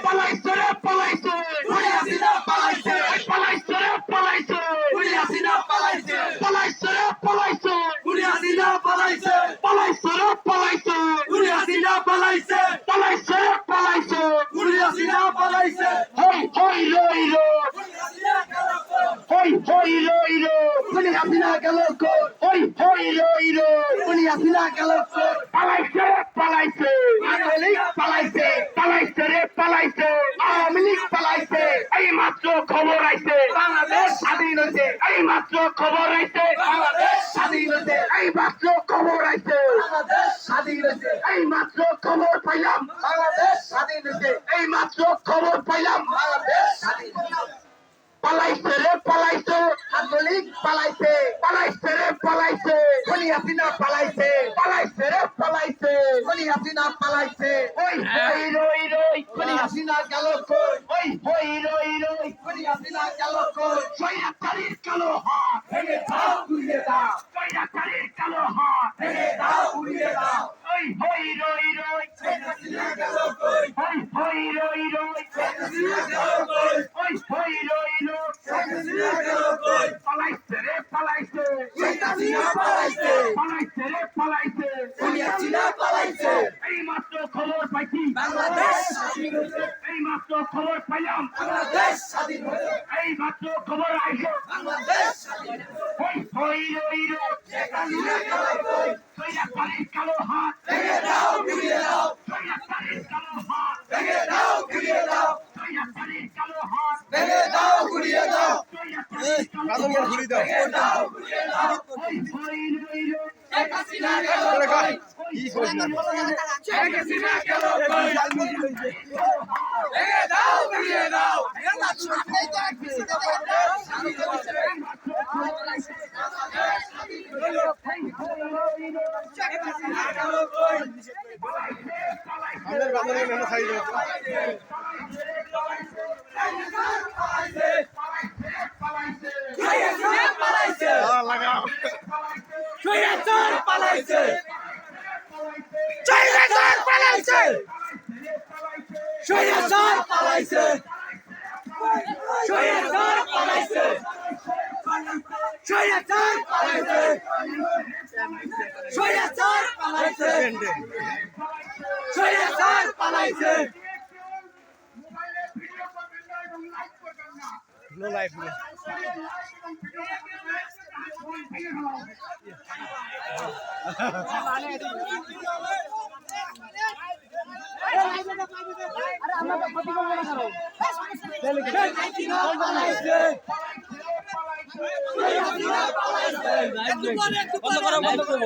পালাইছে রে পালাইছে পালাইছে রে পালাইছে পালাইছে রে পালাইছে পালাইছে রে পালাইছে পালাইছে রে পালাইছে হই হই রই রো হই হই রই রো খুনি হাসিনা গেল কই হই হই রই রো খুনি হাসিনা গেল কই পালাইছে রে পালাইছে পালাইছে পালাইছে রে পালাইছে আওয়ামী লীগ পালাইছে এই মাত্র খবর আইছে বাংলাদেশ স্বাধীন হয়েছে এই মাত্র খবর আইছে বাংলাদেশ স্বাধীন হয়েছে এই মাত্র খবর আইছে বাংলাদেশ স্বাধীন হয়েছে এই মাত্র খবর পাইলাম বাংলাদেশ স্বাধীন হয়েছে এই মাত্র খবর পাইলাম বাংলাদেশ স্বাধীন হয়েছে পালাইছে রে পালাইছে আন্দোলিক পালাইছে পালাইছে রে পালাইছে খুনি হাসিনা পালাইছে পালাইছে রে পালাইছে খুনি হাসিনা পালাইছে ওই হই রই রই খুনি হাসিনা গেল কই ওই হই রই রই খুনি হাসিনা গেল কই স্বৈরাচারীর কালো হাত ভেঙে দাও উড়িয়ে দাও স্বৈরাচারীর কালো হাত ভেঙে দাও উড়িয়ে দাও ওই হই রই রই হাসিনা গেল কই ওই হই রই রই হাসিনা গেল কই ওই হই রই রই হাসিনা গেল কই পালাইছে রে পালাইছে হাসিনা পালাইছে পালাইছে রে পালাইছে খুনি হাসিনা পালাইছে এই মাত্র খবর পাইছি বাংলাদেশ স্বাধীন হয়েছে এই মাত্র খবর পাইলাম বাংলাদেশ স্বাধীন হয়েছে এই মাত্র খবর আইলো বাংলাদেশ স্বাধীন হয়েছে ওই হই রই রই হাসিনা গেল কই স্বৈরাচারীর কালো হাত ভেঙে দাও উড়িয়ে দাও স্বৈরাচারীর কালো হাত ভেঙে দাও উড়িয়ে দাও স্বৈরাচারীর কালো হাত ভেঙে দাও উড়িয়ে দাও স্বৈরাচারীর কালো কাদম ঘুরি দাও ভেঙে দাও উড়িয়ে দাও ওই হই রই রই হাসিনা গেল কই কি কইছ না হাসিনা গেল কই ভেঙে দাও উড়িয়ে দাও হাসিনা গেল কই আমাদের বাজারে মেনু খাই দাও পালাইছে লাগাও স্বৈরাচার পালাইছে স্বৈরাচার পালাইছে স্বৈরাচার পালাইছে স্বৈরাচার পালাইছে স্বৈরাচার পালাইছে স্বৈরাচার পালাইছে স্বৈরাচার পালাইছে নো লাইফ বন্ধ করো